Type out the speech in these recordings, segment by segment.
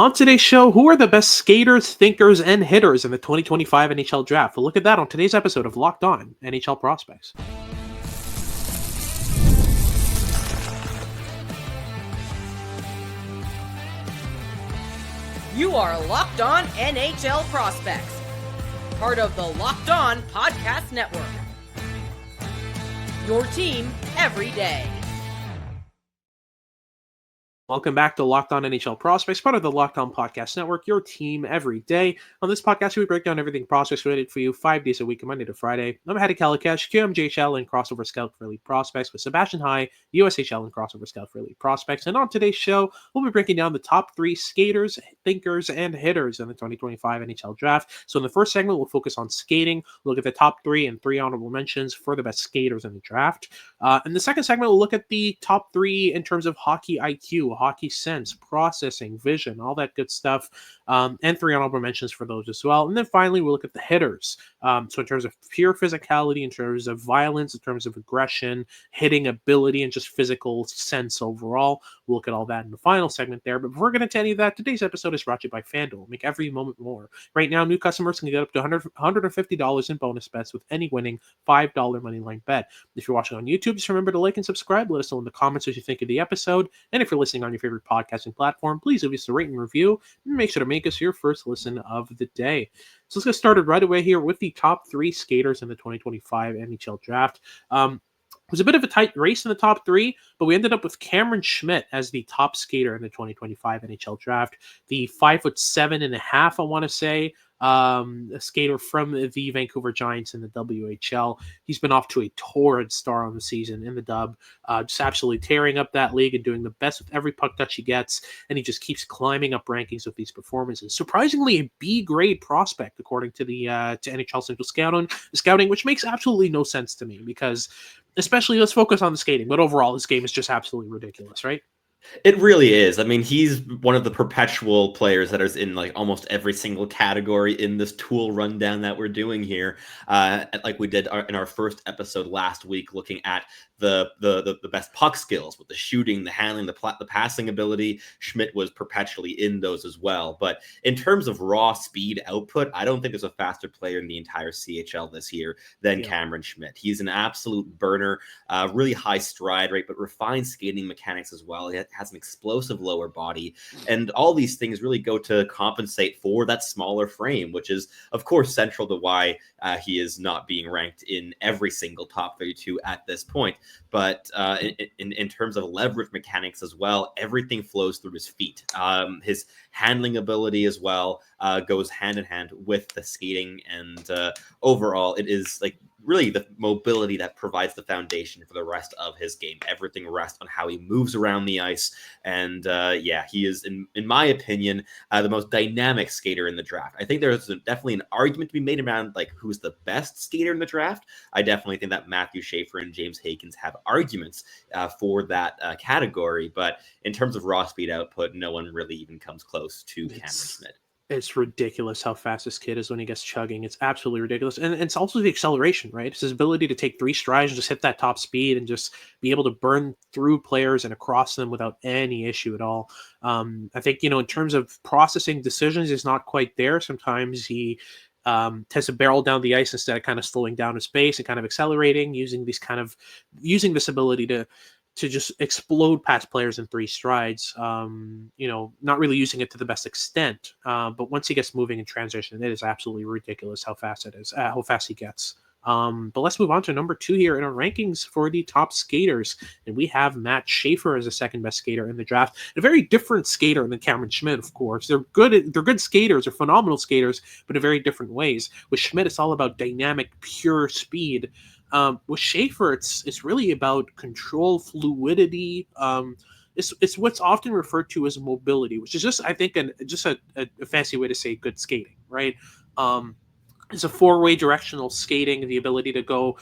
On today's show, who are the best skaters, thinkers, and hitters in the 2025 NHL Draft? We'll look at that on today's episode of Locked On NHL Prospects. You are Locked On NHL Prospects, part of the Locked On Podcast Network. Your team every day. Welcome back to Locked On NHL Prospects, part of the Locked On Podcast Network, your team every day. On this podcast, we break down everything prospects related for you 5 days a week, Monday to Friday. I'm Hadi Kalakash, QMJHL and Crossover Scout for Elite Prospects with Sebastian High, USHL and Crossover Scout for Elite Prospects. And on today's show, we'll be breaking down the top 3 skaters, thinkers, and hitters in the 2025 NHL Draft. So in the first segment, we'll focus on skating, look at the top 3 and 3 honorable mentions for the best skaters in the draft. In the second segment, we'll look at the top 3 in terms of hockey IQ, hockey sense, processing, vision, all that good stuff, and 3 honorable mentions for those as well. And then finally, we'll look at the hitters. So in terms of pure physicality, in terms of violence, in terms of aggression, hitting ability, and just physical sense overall. We'll look at all that in the final segment there. But before we get into any of that, today's episode is brought to you by FanDuel. Make every moment more. Right now, new customers can get up to $150 in bonus bets with any winning $5 moneyline bet. If you're watching on YouTube, just remember to like and subscribe. Let us know in the comments what you think of the episode. And if you're listening on your favorite podcasting platform, please leave us a rate and review, and make sure to make us your first listen of the day. So let's get started right away here with the top 3 skaters in the 2025 NHL Draft. It was a bit of a tight race in the top 3, but we ended up with Cameron Schmidt as the top skater in the 2025 NHL Draft. The 5'7.5", I want to say, a skater from the Vancouver Giants in the WHL. He's been off to a torrid start on the season in the Dub, just absolutely tearing up that league and doing the best with every puck touch he gets, and he just keeps climbing up rankings with these performances. Surprisingly, a B-grade prospect according to the to NHL Central Scouting, which makes absolutely no sense to me because, especially, let's focus on the skating, but overall, this game is just absolutely ridiculous, right? It really is. I mean, he's one of the perpetual players that is in like almost every single category in this tool rundown that we're doing here. Like we did in our first episode last week, looking at the best puck skills with the shooting, the handling, the passing ability. Schmidt was perpetually in those as well. But in terms of raw speed output, I don't think there's a faster player in the entire CHL this year than Cameron Schmidt. He's an absolute burner, really high stride rate, but refined skating mechanics as well. He has an explosive lower body, and all these things really go to compensate for that smaller frame, which is, of course, central to why he is not being ranked in every single top 32 at this point. But in terms of leverage mechanics as well, everything flows through his feet. His handling ability as well goes hand in hand with the skating, and overall, it is like really the mobility that provides the foundation for the rest of his game. Everything rests on how he moves around the ice. And he is, in my opinion, the most dynamic skater in the draft. I think there's definitely an argument to be made around like who's the best skater in the draft. I definitely think that Matthew Schaefer and James Hagens have arguments for that category. But in terms of raw speed output, no one really even comes close to Cameron Schmidt. It's ridiculous how fast this kid is when he gets chugging. It's absolutely ridiculous. And it's also the acceleration, right? It's his ability to take 3 strides and just hit that top speed and just be able to burn through players and across them without any issue at all. I think, in terms of processing decisions, he's not quite there. Sometimes he tends to barrel down the ice instead of kind of slowing down his pace and kind of accelerating, using this ability to just explode past players in 3 strides, not really using it to the best extent. But once he gets moving in transition, it is absolutely ridiculous how fast it is, how fast he gets. But let's move on to number 2 here in our rankings for the top skaters. And we have Matt Schaefer as the second best skater in the draft. A very different skater than Cameron Schmidt, of course. They're good skaters, they're phenomenal skaters, but in very different ways. With Schmidt, it's all about dynamic, pure speed. With Schaefer, it's really about control, fluidity. It's what's often referred to as mobility, which is just, I think, a fancy way to say good skating, right? It's a 4-way directional skating, the ability to go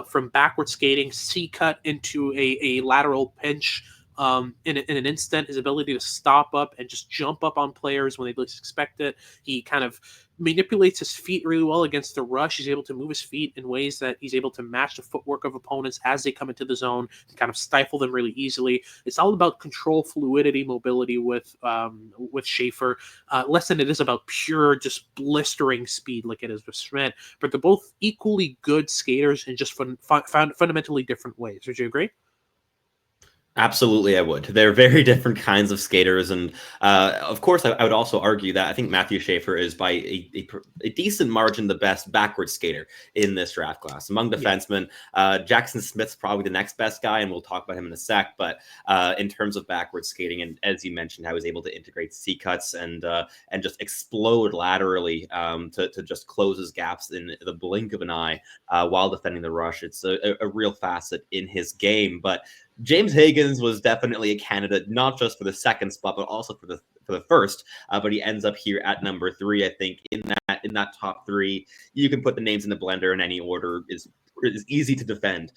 from backward skating, C-cut into a lateral pinch, in an instant. His ability to stop up and just jump up on players when they least expect it. He kind of manipulates his feet really well against the rush. He's able to move his feet in ways that he's able to match the footwork of opponents as they come into the zone and kind of stifle them really easily. It's all about control, fluidity, mobility with Schaefer, less than it is about pure just blistering speed like it is with Schmidt. But they're both equally good skaters in just fundamentally different ways. Would you agree? Absolutely, I would. They're very different kinds of skaters, and of course, I would also argue that I think Matthew Schaefer is by a decent margin the best backward skater in this draft class among defensemen. Jackson Smith's probably the next best guy, and we'll talk about him in a sec. But in terms of backward skating, and as you mentioned, how he's able to integrate C cuts and just explode laterally to just close his gaps in the blink of an eye while defending the rush. It's a real facet in his game, but James Hagens was definitely a candidate, not just for the second spot, but also for the first. But he ends up here at number 3. I think in that top 3, you can put the names in the blender in any order. Is easy to defend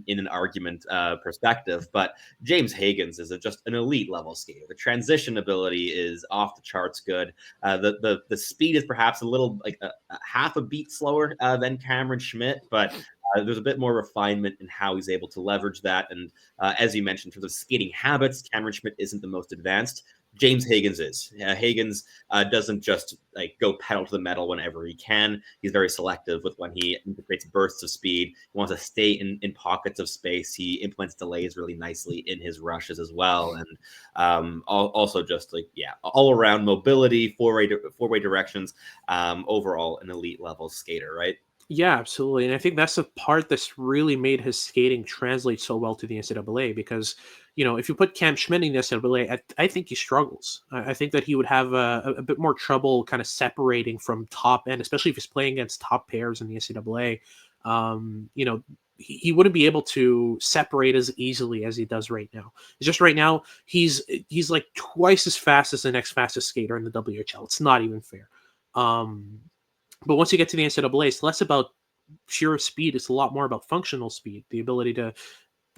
in an argument perspective. But James Hagens is just an elite level skater. The transition ability is off the charts good. The speed is perhaps a little like a half a beat slower than Cameron Schmidt, but there's a bit more refinement in how he's able to leverage that. And as you mentioned, in terms of skating habits, Cameron Schmidt isn't the most advanced. James Hagens is. Hagens doesn't just like go pedal to the metal whenever he can. He's very selective with when he integrates bursts of speed. He wants to stay in pockets of space. He implements delays really nicely in his rushes as well. And also just all around mobility, four-way directions, overall an elite level skater, right? Yeah, absolutely. And I think that's the part that's really made his skating translate so well to the NCAA because, if you put Cam Schmidt in the NCAA, I think he struggles. I think that he would have a bit more trouble kind of separating from top end, especially if he's playing against top pairs in the NCAA. He wouldn't be able to separate as easily as he does right now. It's just right now, he's like twice as fast as the next fastest skater in the WHL. It's not even fair. But once you get to the NCAA, it's less about pure speed. It's a lot more about functional speed, the ability to,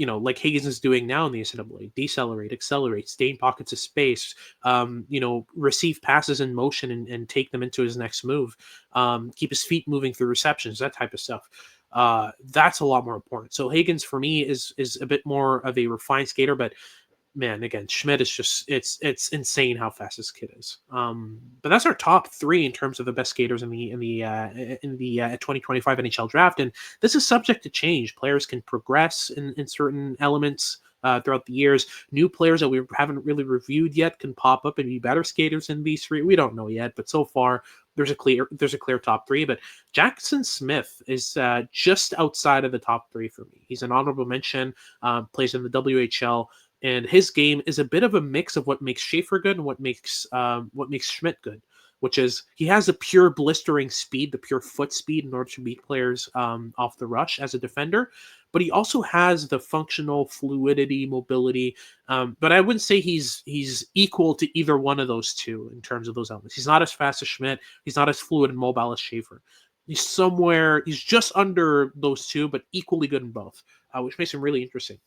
like Hagens is doing now in the NCAA, decelerate, accelerate, stay in pockets of space, receive passes in motion and take them into his next move, keep his feet moving through receptions, that type of stuff. That's a lot more important. So Hagens, for me, is a bit more of a refined skater, but man, again, Schmidt is just it's insane how fast this kid is. But that's our top 3 in terms of the best skaters in the 2025 NHL draft, and this is subject to change. Players can progress in certain elements throughout the years. New players that we haven't really reviewed yet can pop up and be better skaters in these 3. We don't know yet, but so far there's a clear top 3. But Jackson Smith is just outside of the top 3 for me. He's an honorable mention. Plays in the WHL. And his game is a bit of a mix of what makes Schaefer good and what makes Schmidt good, which is he has the pure blistering speed, the pure foot speed in order to beat players off the rush as a defender. But he also has the functional fluidity, mobility. But I wouldn't say he's equal to either one of those two in terms of those elements. He's not as fast as Schmidt. He's not as fluid and mobile as Schaefer. He's just under those two, but equally good in both, which makes him really interesting.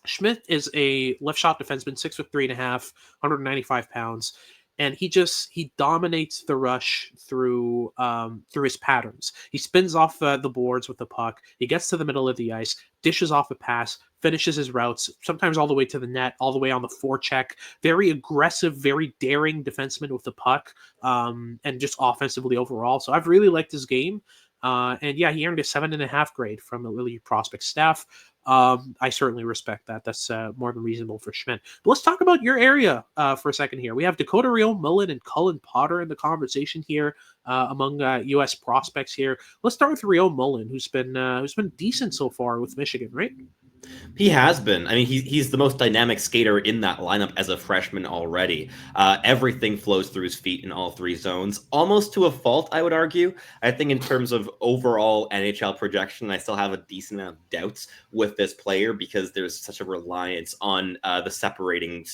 Schmidt is a left shot defenseman, 6'3.5", 195 pounds, and he dominates the rush through his patterns. He spins off the boards with the puck. He gets to the middle of the ice, dishes off a pass, finishes his routes, sometimes all the way to the net, all the way on the forecheck. Very aggressive, very daring defenseman with the puck, and just offensively overall. So I've really liked his game. And yeah, he earned a 7.5 grade from the Lily prospect staff. I certainly respect that. That's more than reasonable for Schmidt. But let's talk about your area for a second here. We have Dakoda Rhéaume-Mullen and Cullen Potter in the conversation here among U.S. prospects here. Let's start with Rheaume-Mullen, who's been decent so far with Michigan, right? He has been. I mean, he's the most dynamic skater in that lineup as a freshman already. Everything flows through his feet in all 3 zones, almost to a fault, I would argue. I think in terms of overall NHL projection, I still have a decent amount of doubts with this player because there's such a reliance on the separating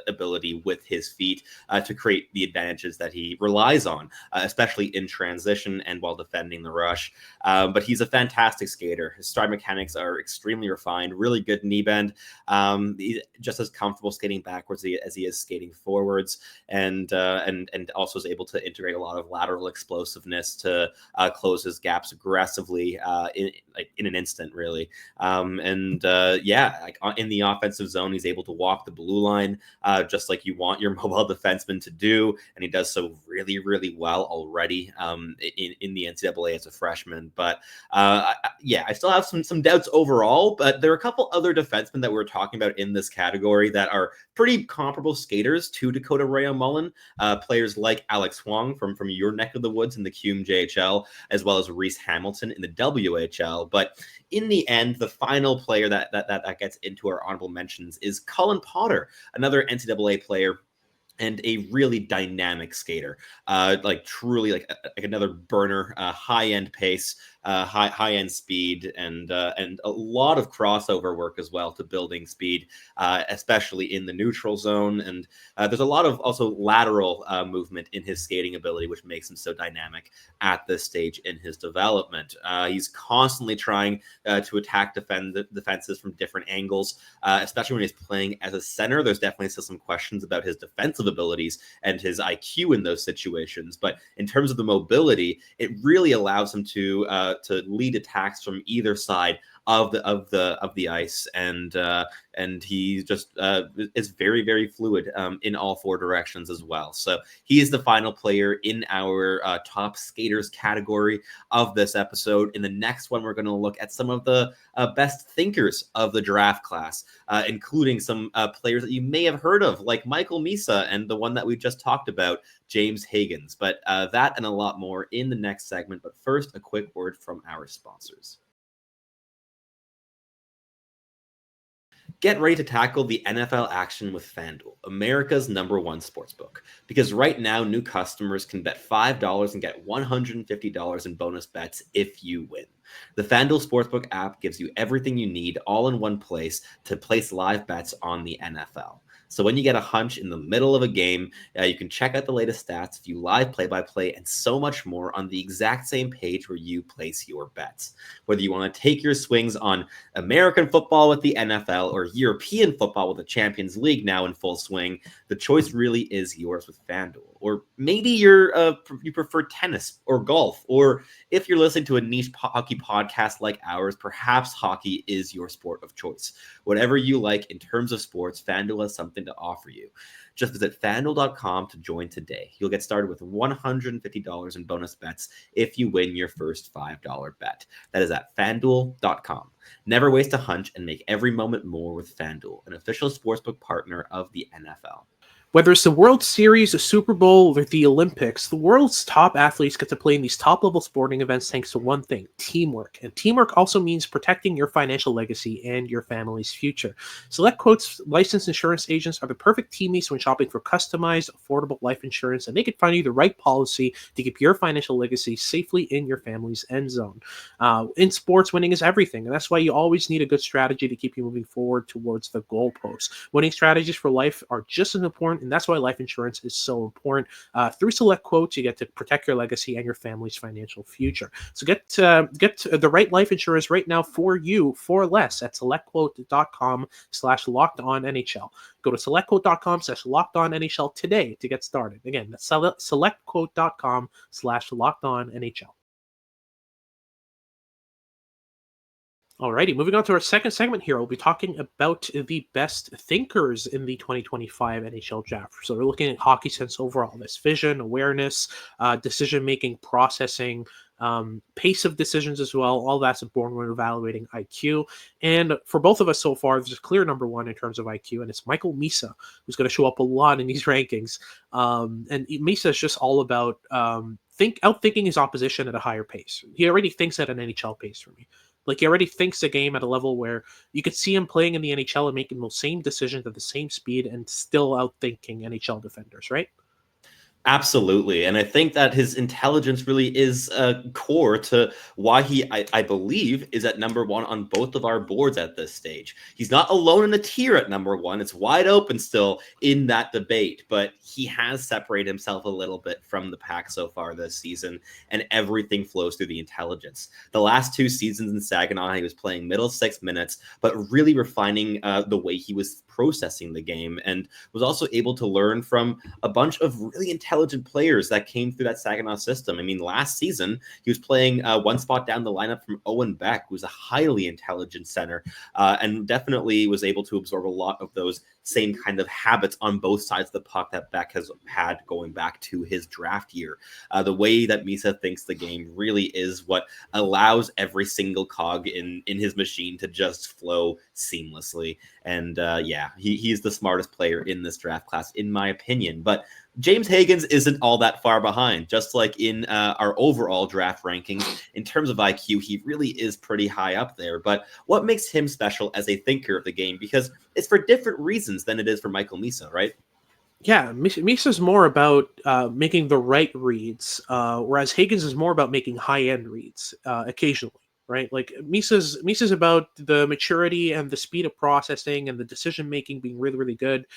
ability with his feet to create the advantages that he relies on, especially in transition and while defending the rush. But he's a fantastic skater. His stride mechanics are extremely refined, really good knee bend. He's just as comfortable skating backwards as he is skating forwards, and also is able to integrate a lot of lateral explosiveness to close his gaps aggressively in an instant, really. In the offensive zone, he's able to walk the blue line just like you want your mobile defenseman to do, and he does so really, really well already in the NCAA as a freshman. But I still have some doubts overall, but there are a couple other defensemen that we're talking about in this category that are pretty comparable skaters to Dakoda Rhéaume-Mullen, players like Alex Huang from your neck of the woods in the QMJHL, as well as Reese Hamilton in the WHL. But in the end, the final player that gets into our honorable mentions is Cullen Potter, another NCAA player and a really dynamic skater, truly like another burner, high-end pace, high-end speed, and a lot of crossover work as well to building speed, especially in the neutral zone. And there's a lot of also lateral movement in his skating ability, which makes him so dynamic at this stage in his development. He's constantly trying to attack defenses from different angles, especially when he's playing as a center. There's definitely still some questions about his defensive abilities and his IQ in those situations. But in terms of the mobility, it really allows him to lead attacks from either side of the ice, and he just is very, very fluid in all four directions as well. So he is the final player in our top skaters category of this episode. In the next one, we're going to look at some of the best thinkers of the draft class, including some players that you may have heard of, like Michael Misa and the one that we just talked about, James Hagens. But that and a lot more in the next segment. But first, a quick word from our sponsors. Get ready to tackle the NFL action with FanDuel, America's #1 sportsbook. Because right now, new customers can bet $5 and get $150 in bonus bets if you win. The FanDuel Sportsbook app gives you everything you need all in one place to place live bets on the NFL. So when you get a hunch in the middle of a game, you can check out the latest stats, view live play-by-play, and so much more on the exact same page where you place your bets. Whether you want to take your swings on American football with the NFL or European football with the Champions League now in full swing, the choice really is yours with FanDuel. Or maybe you prefer tennis or golf, or if you're listening to a niche hockey podcast like ours, perhaps hockey is your sport of choice. Whatever you like in terms of sports, FanDuel has something to offer you. Just visit FanDuel.com to join today. You'll get started with $150 in bonus bets if you win your first $5 bet. That is at FanDuel.com. Never waste a hunch and make every moment more with FanDuel, an official sportsbook partner of the NFL. Whether it's the World Series, the Super Bowl, or the Olympics, the world's top athletes get to play in these top-level sporting events thanks to one thing, teamwork. And teamwork also means protecting your financial legacy and your family's future. SelectQuote's licensed insurance agents are the perfect teammates when shopping for customized, affordable life insurance, and they can find you the right policy to keep your financial legacy safely in your family's end zone. In sports, winning is everything, and that's why you always need a good strategy to keep you moving forward towards the goalpost. Winning strategies for life are just as important, and that's why life insurance is so important. Through SelectQuote, you get to protect your legacy and your family's financial future. So get the right life insurance right now for you for less at selectquote.com/lockedonnhl. Go to selectquote.com/lockedonnhl today to get started. Again, that's selectquote.com/lockedonnhl. Alrighty, moving on to our second segment here, we'll be talking about the best thinkers in the 2025 NHL draft. So we're looking at hockey sense overall. This vision, awareness, decision-making, processing, pace of decisions as well. All that's important when evaluating IQ. And for both of us so far, there's a clear number one in terms of IQ, and it's Michael Misa, who's going to show up a lot in these rankings. And Misa is just all about outthinking his opposition at a higher pace. He already thinks at an NHL pace for me. Like, he already thinks the game at a level where you could see him playing in the NHL and making those same decisions at the same speed and still outthinking NHL defenders, right? Absolutely. And I think that his intelligence really is core to why he, I believe, is at number one on both of our boards at this stage. He's not alone in the tier at number one. It's wide open still in that debate, but he has separated himself a little bit from the pack so far this season, and everything flows through the intelligence. The last 2 seasons in Saginaw, he was playing middle 6 minutes, but really refining the way he was processing the game, and was also able to learn from a bunch of really intelligent players that came through that Saginaw system. I mean, last season, he was playing one spot down the lineup from Owen Beck, who's a highly intelligent center, and definitely was able to absorb a lot of those same kind of habits on both sides of the puck that Beck has had going back to his draft year. The way that Misa thinks the game really is what allows every single cog in his machine to just flow seamlessly. And yeah, he's the smartest player in this draft class, in my opinion. But James Hagens isn't all that far behind. Just like in our overall draft rankings, in terms of IQ, he really is pretty high up there. But what makes him special as a thinker of the game? Because it's for different reasons than it is for Michael Misa, right? Yeah, Misa's more about making the right reads, whereas Hagens is more about making high-end reads occasionally, right? Like Misa's about the maturity and the speed of processing and the decision-making being really, really good.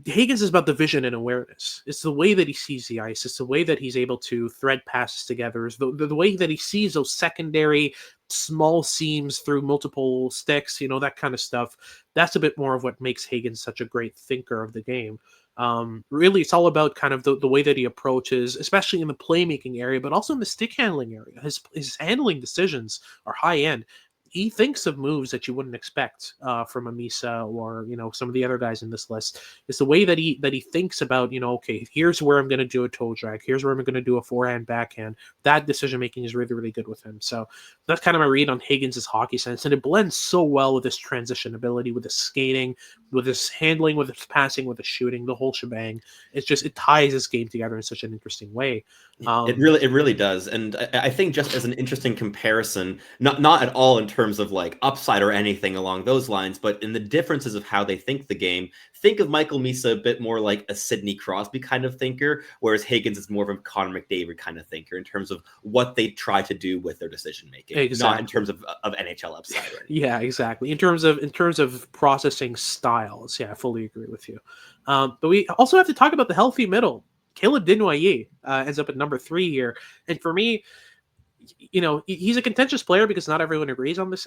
Hagens is about the vision and awareness. It's the way that he sees the ice. It's the way that he's able to thread passes together. It's the way that he sees those secondary small seams through multiple sticks, that kind of stuff. That's a bit more of what makes Hagens such a great thinker of the game. Really, it's all about kind of the way that he approaches, especially in the playmaking area, but also in the stick handling area. His handling decisions are high end. He thinks of moves that you wouldn't expect from a Misa or some of the other guys in this list. It's the way that he thinks about okay, here's where I'm going to do a toe drag, here's where I'm going to do a forehand backhand. That decision making is really, really good with him. So that's kind of my read on Hagens' hockey sense, and it blends so well with his transition ability, with his skating, with his handling, with his passing, with his shooting, the whole shebang. It ties his game together in such an interesting way. It really does. And I think just as an interesting comparison, not at all in terms of like upside or anything along those lines, but in the differences of how they think the game, think of Michael Misa a bit more like a Sidney Crosby kind of thinker, whereas Hagens is more of a Connor McDavid kind of thinker in terms of what they try to do with their decision making, not in terms of NHL upside. Right? Yeah, exactly. In terms of processing styles, yeah, I fully agree with you. But we also have to talk about the healthy middle. Caleb Desnoyers ends up at number 3 here, and for me, he's a contentious player because not everyone agrees on this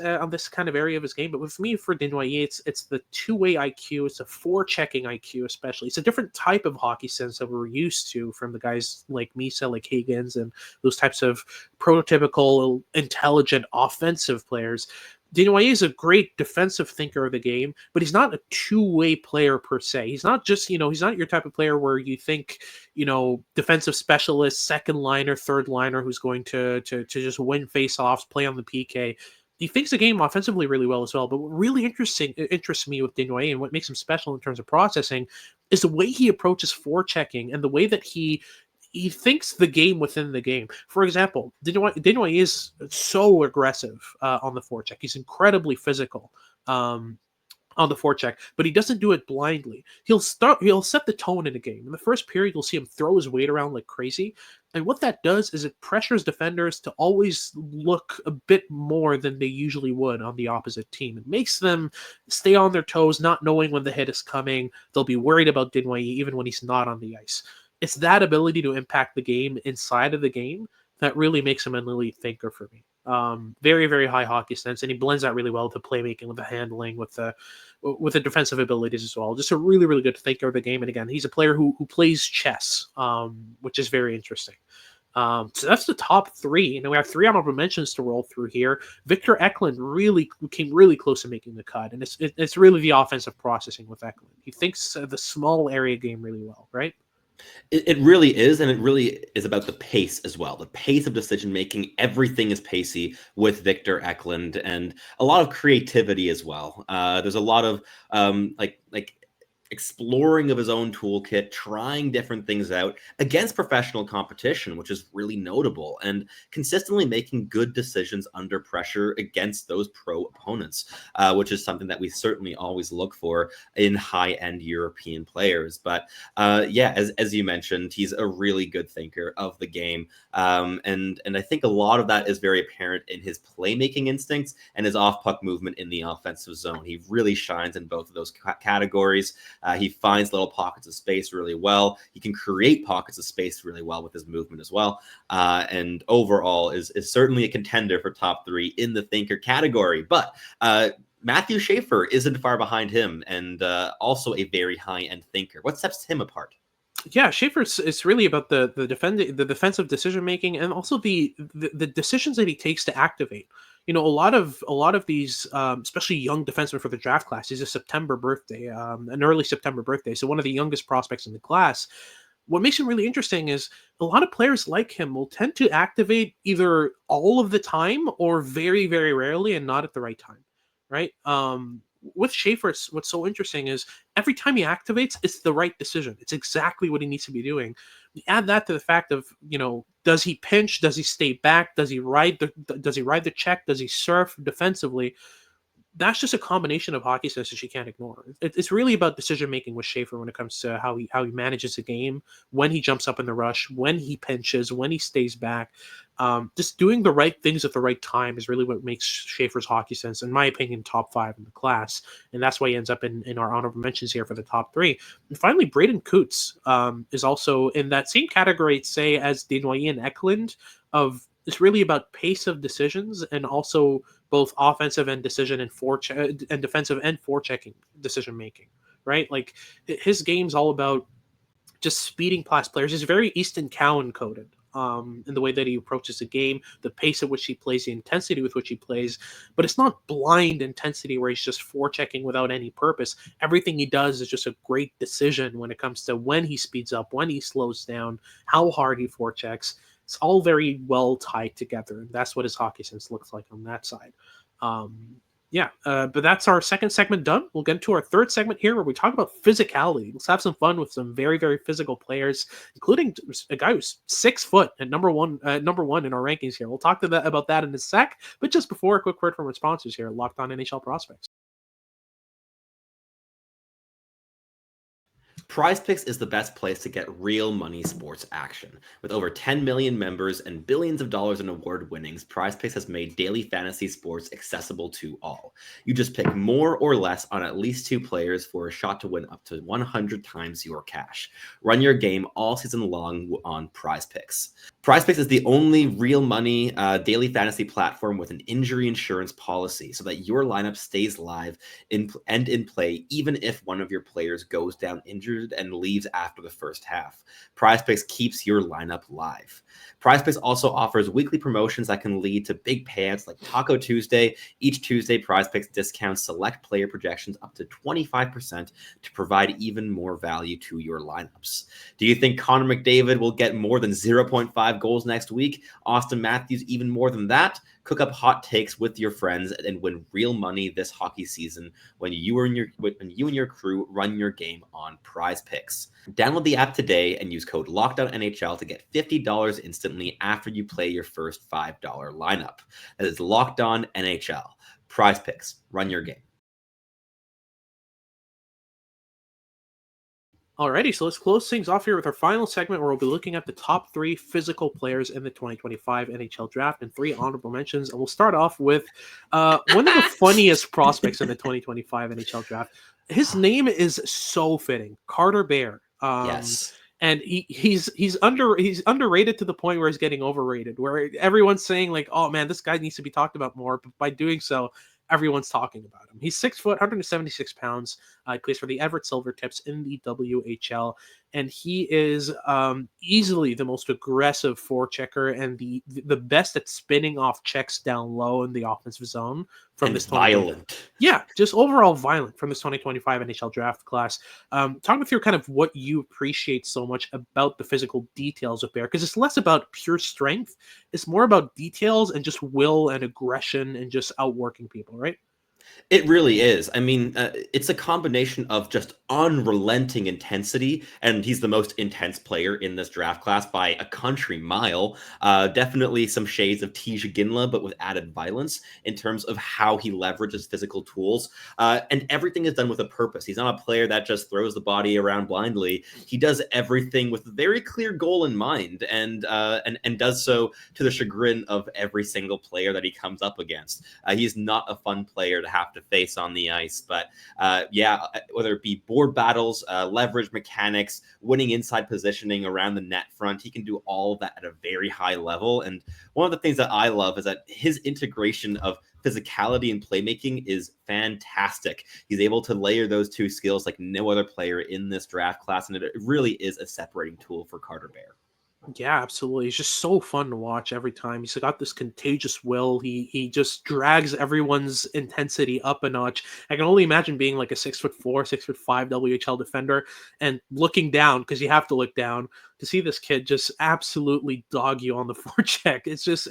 kind of area of his game. But with me, for Desnoyers, it's the two-way IQ, it's a forechecking IQ, especially. It's a different type of hockey sense that we're used to from the guys like Misa, like Hagens, and those types of prototypical, intelligent, offensive players. Desnoyers is a great defensive thinker of the game, but he's not a two-way player per se. He's not just, he's not your type of player where you think, defensive specialist, second liner, third liner who's going to just win face-offs, play on the PK. He thinks the game offensively really well as well. But what really interests me with Desnoyers and what makes him special in terms of processing is the way he approaches forechecking and the way that he thinks the game within the game. For example, Desnoyers is so aggressive on the forecheck. He's incredibly physical on the forecheck, but he doesn't do it blindly. He'll set the tone in a game. In the first period, you'll see him throw his weight around like crazy. And what that does is it pressures defenders to always look a bit more than they usually would on the opposite team. It makes them stay on their toes, not knowing when the hit is coming. They'll be worried about Desnoyers even when he's not on the ice. It's that ability to impact the game inside of the game that really makes him an elite thinker for me. Very, very high hockey sense, and he blends that really well with the playmaking, with the handling, with the defensive abilities as well. Just a really, really good thinker of the game. And again, he's a player who plays chess, which is very interesting. So that's the top 3. And we have 3 honorable mentions to roll through here. Victor Eklund really came really close to making the cut, and it's really the offensive processing with Eklund. He thinks the small area game really well, right? It really is, and it really is about the pace as well. The pace of decision making, everything is pacey with Victor Eklund, and a lot of creativity as well. There's a lot of like exploring of his own toolkit, trying different things out against professional competition, which is really notable, and consistently making good decisions under pressure against those pro opponents, which is something that we certainly always look for in high-end European players. But yeah, as you mentioned, he's a really good thinker of the game, and I think a lot of that is very apparent in his playmaking instincts and his off-puck movement in the offensive zone. He really shines in both of those categories. He finds little pockets of space really well. He can create pockets of space really well with his movement as well. And overall is certainly a contender for top 3 in the thinker category. But Matthew Schaefer isn't far behind him, and also a very high-end thinker. What sets him apart? Yeah, Schaefer's it's really about the defensive decision making, and also the decisions that he takes to activate. A lot of these, especially young defensemen for the draft class, is a September birthday, an early September birthday. So one of the youngest prospects in the class. What makes him really interesting is a lot of players like him will tend to activate either all of the time or very, very rarely, and not at the right time, right? With Schaefer, what's so interesting is every time he activates, it's the right decision. It's exactly what he needs to be doing. You add that to the fact of, does he pinch? Does he stay back? Does he ride the check? Does he surf defensively? That's just a combination of hockey sense that you can't ignore. It's really about decision making with Schaefer when it comes to how he manages the game, when he jumps up in the rush, when he pinches, when he stays back. Just doing the right things at the right time is really what makes Schaefer's hockey sense, in my opinion, top 5 in the class, and that's why he ends up in our honorable mentions here for the top 3. And finally, Braeden Cootes is also in that same category, say, as Desnoyers and Eklund. It's really about pace of decisions, and also both offensive and decision and defensive and forechecking decision making, right? Like his game's all about just speeding past players. He's very Easton Cowan coded in the way that he approaches the game, the pace at which he plays, the intensity with which he plays. But it's not blind intensity where he's just forechecking without any purpose. Everything he does is just a great decision when it comes to when he speeds up, when he slows down, how hard he forechecks. It's all very well tied together, and that's what his hockey sense looks like on that side. But that's our second segment done. We'll get into our third segment here, where we talk about physicality. Let's have some fun with some very, very physical players, including a guy who's 6 foot at number one in our rankings here. We'll talk about that in a sec. But just before, a quick word from our sponsors here, Locked On NHL Prospects. PrizePicks is the best place to get real money sports action. With over 10 million members and billions of dollars in award winnings, PrizePicks has made daily fantasy sports accessible to all. You just pick more or less on at least 2 players for a shot to win up to 100 times your cash. Run your game all season long on PrizePicks. PrizePicks is the only real money daily fantasy platform with an injury insurance policy, so that your lineup stays live in play even if one of your players goes down injured and leaves after the first half. PrizePicks keeps your lineup live. PrizePicks also offers weekly promotions that can lead to big payouts like Taco Tuesday. Each Tuesday, PrizePicks discounts select player projections up to 25% to provide even more value to your lineups. Do you think Connor McDavid will get more than 0.5 goals next week? Austin Matthews even more than that? Cook up hot takes with your friends and win real money this hockey season when you and your crew run your game on PrizePicks. Download the app today and use code LOCKEDONNHL to get $50 instantly after you play your first $5 lineup. That is Locked On NHL. PrizePicks. Run your game. Alrighty, so let's close things off here with our final segment, where we'll be looking at the top 3 physical players in the 2025 NHL Draft and 3 honorable mentions. And we'll start off with one of the funniest prospects in the 2025 NHL Draft. His name is so fitting, Carter Bear. Yes. And he's underrated to the point where he's getting overrated, where everyone's saying like, oh man, this guy needs to be talked about more. But by doing so, everyone's talking about him. He's 6 foot, 176 pounds. He plays for the Everett Silvertips in the WHL, and he is easily the most aggressive forechecker and the best at spinning off checks down low in the offensive zone from this violent. Yeah, just overall violent from this 2025 NHL Draft class. Talk me through kind of what you appreciate so much about the physical details of Bear, because it's less about pure strength. It's more about details and just will and aggression and just outworking people, right? It really is. I mean, it's a combination of just unrelenting intensity, and he's the most intense player in this draft class by a country mile. Definitely some shades of Tisha Ginla, but with added violence in terms of how he leverages physical tools. And everything is done with a purpose. He's not a player that just throws the body around blindly. He does everything with a very clear goal in mind, and does so to the chagrin of every single player that he comes up against. He's not a fun player to have to face on the ice, but whether it be board battles, leverage mechanics, winning inside positioning around the net front, he can do all of that at a very high level. And one of the things that I love is that his integration of physicality and playmaking is fantastic. He's able to layer those two skills like no other player in this draft class, and it really is a separating tool for Carter Bear. Yeah, absolutely. He's just so fun to watch every time. He's got this contagious will. He just drags everyone's intensity up a notch. I can only imagine being like a 6'4", 6'5" WHL defender and looking down, because you have to look down to see this kid just absolutely dog you on the forecheck. It's just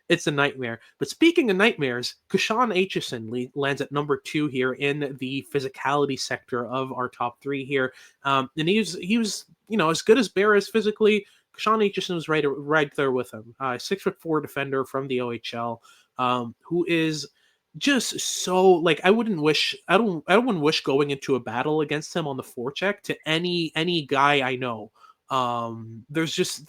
it's a nightmare. But speaking of nightmares, Kashawn Aitcheson lands at number 2 here in the physicality sector of our top 3 here. And he was as good as Bear is physically. Kashawn Aitcheson was right there with him. 6'4" defender from the OHL, who is just so, like, I wouldn't wish going into a battle against him on the forecheck to any guy I know. There's just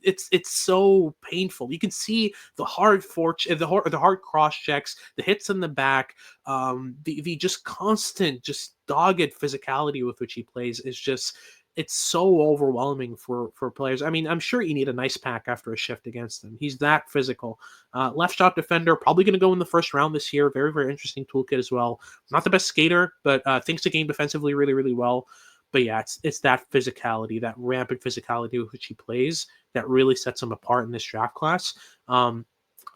it's so painful. You can see the hard the hard cross checks, the hits in the back, the just constant, just dogged physicality with which he plays is just, it's so overwhelming for players. I mean, I'm sure you need an ice pack after a shift against him. He's that physical. Left shot defender, probably going to go in the first round this year. Very, very interesting toolkit as well. Not the best skater, but thinks the game defensively really, really well. But yeah, it's that physicality, that rampant physicality with which he plays, that really sets him apart in this draft class.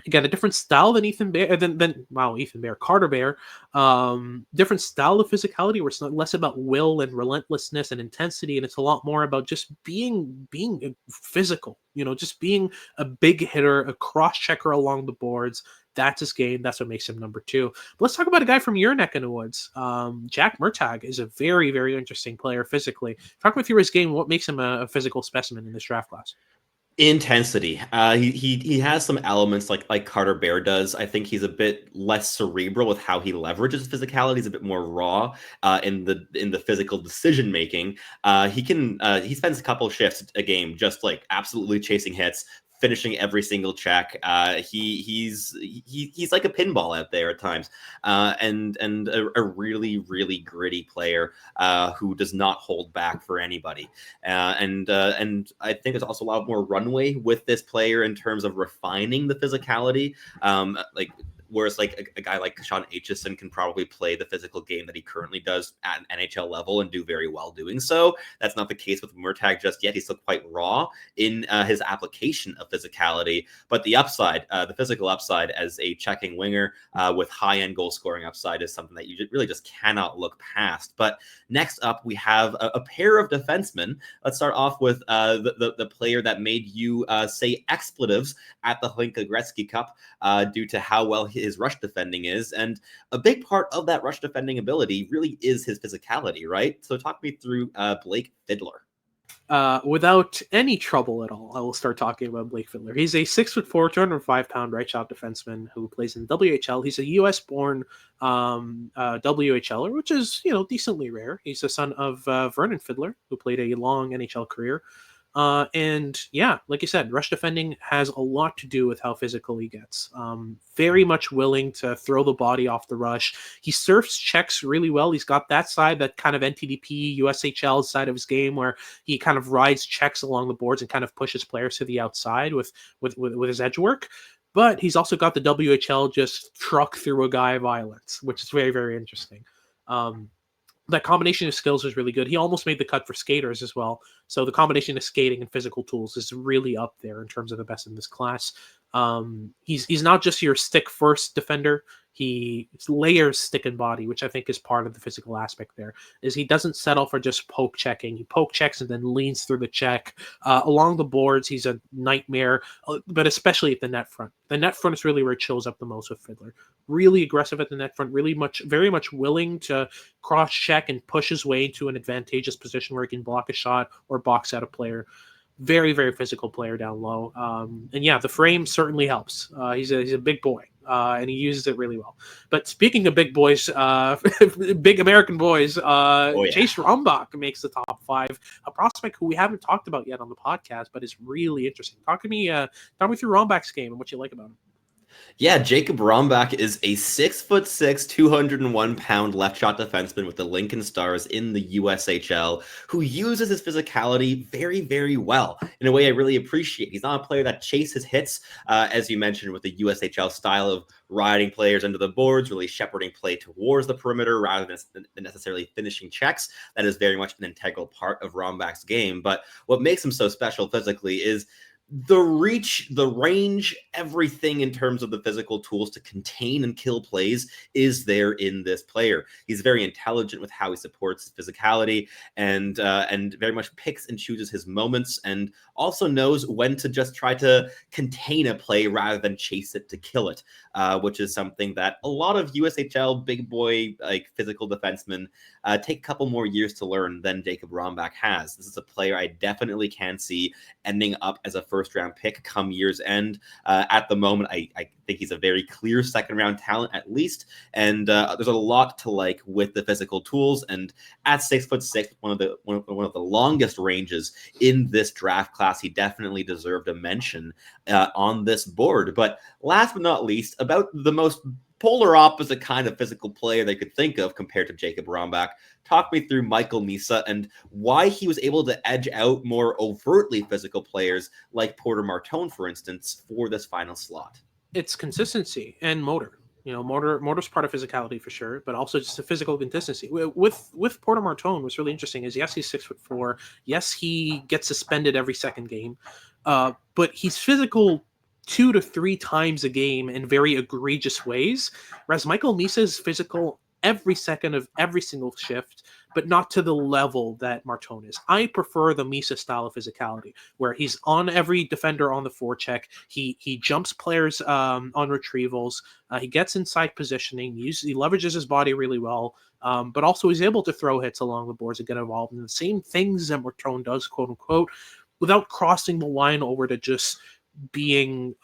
Again, a different style than Ethan Bear, Carter Bear. Different style of physicality where it's not less about will and relentlessness and intensity, and it's a lot more about just being physical. Just being a big hitter, a cross checker along the boards. That's his game. That's what makes him number 2. But let's talk about a guy from your neck of the woods. Jack Murtagh is a very, very interesting player physically. Talk me through his game. What makes him a physical specimen in this draft class? Intensity. He has some elements like Carter Bear does. I think he's a bit less cerebral with how he leverages physicality. He's a bit more raw in the physical decision making. He spends a couple shifts a game just like absolutely chasing hits, finishing every single check. He's like a pinball out there at times, and a really, really gritty player who does not hold back for anybody. And I think there's also a lot more runway with this player in terms of refining the physicality. Whereas like a guy like Kashawn Aitcheson can probably play the physical game that he currently does at an NHL level and do very well doing so. That's not the case with Murtagh just yet. He's still quite raw in his application of physicality. But the upside, the physical upside as a checking winger with high-end goal scoring upside is something that you really just cannot look past. But next up, we have a pair of defensemen. Let's start off with the player that made you say expletives at the Hlinka Gretzky Cup due to how well his rush defending is. And a big part of that rush defending ability really is his physicality, right? So talk me through Blake Fiddler. Without any trouble at all, I will start talking about Blake Fiddler. He's a 6'4", 205-pound right shot defenseman who plays in WHL. He's a U.S.-born WHLer, which is, decently rare. He's the son of Vernon Fiddler, who played a long NHL career. And yeah, like you said, rush defending has a lot to do with how physical he gets. Very much willing to throw the body off the rush. He surfs checks really well. He's got that side, that kind of NTDP, USHL side of his game where he kind of rides checks along the boards and kind of pushes players to the outside with his edge work. But he's also got the WHL just truck through a guy violence, which is very, very interesting. That combination of skills is really good. He almost made the cut for skaters as well. So the combination of skating and physical tools is really up there in terms of the best in this class. He's not just your stick first defender. he layers stick and body, which I think is part of the physical aspect there, is he doesn't settle for just poke checking. He poke checks and then leans through the check. Along the boards, he's a nightmare, but especially at the net front. The net front is really where it shows up the most with Fiddler. Really aggressive at the net front, very much willing to cross check and push his way into an advantageous position where he can block a shot or box out a player. Very, very physical player down low. And yeah, the frame certainly helps. He's a big boy, and he uses it really well. But speaking of big boys, big American boys, Chase Rombach makes the top 5. A prospect who we haven't talked about yet on the podcast, but is really interesting. Talk me through Rombach's game and what you like about him. Yeah, Jacob Rombach is a 6'6", 201-pound left shot defenseman with the Lincoln Stars in the USHL who uses his physicality very, very well in a way I really appreciate. He's not a player that chases hits, as you mentioned, with the USHL style of riding players into the boards, really shepherding play towards the perimeter rather than necessarily finishing checks. That is very much an integral part of Rombach's game. But what makes him so special physically is the reach, the range, everything in terms of the physical tools to contain and kill plays is there in this player. He's very intelligent with how he supports his physicality and very much picks and chooses his moments, and also knows when to just try to contain a play rather than chase it to kill it, which is something that a lot of USHL big boy like physical defensemen take a couple more years to learn than Jacob Rombach has. This is a player I definitely can see ending up as a first-round pick come year's end. At the moment, I think he's a very clear second-round talent at least, and there's a lot to like with the physical tools. And at 6'6", one of the longest ranges in this draft class, he definitely deserved a mention on this board. But last but not least, about the most polar opposite kind of physical player they could think of compared to Jacob Rombach. Talk me through Michael Misa and why he was able to edge out more overtly physical players like Porter Martone, for instance, for this final slot. It's consistency and motor. Motor's part of physicality for sure, but also just a physical consistency. With Porter Martone, what's really interesting is, yes, he's 6'4". Yes, he gets suspended every second game, but he's physical 2 to 3 times a game in very egregious ways, whereas Michael Misa is physical every second of every single shift, but not to the level that Martone is. I prefer the Misa style of physicality, where he's on every defender on the forecheck. He jumps players on retrievals. He gets inside positioning. He leverages his body really well, but also he's able to throw hits along the boards and get involved in the same things that Martone does, quote unquote, without crossing the line over to just being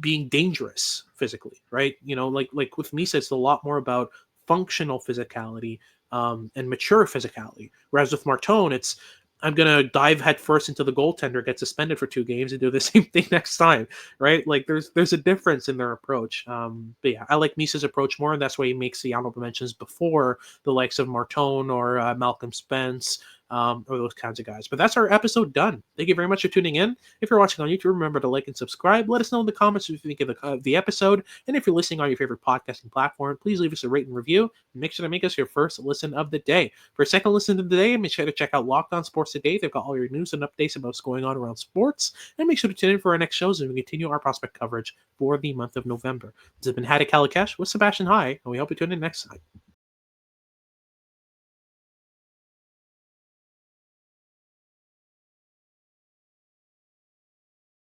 dangerous physically, right? Like with Misa, it's a lot more about functional physicality and mature physicality. Whereas with Martone, it's I'm gonna dive headfirst into the goaltender, get suspended for 2 games, and do the same thing next time, right? Like there's a difference in their approach. But yeah, I like Misa's approach more, and that's why he makes the honorable mentions before the likes of Martone or Malcolm Spence. Or those kinds of guys. But that's our episode done. Thank you very much for tuning in. If you're watching on YouTube, remember to like and subscribe. Let us know in the comments what you think of the episode. And if you're listening on your favorite podcasting platform, please leave us a rate and review. And make sure to make us your first listen of the day. For a second listen of the day, make sure to check out Locked On Sports Today. They've got all your news and updates about what's going on around sports. And make sure to tune in for our next shows as we continue our prospect coverage for the month of November. This has been Haddock Calakesh with Sebastian High, and we hope you tune in next time.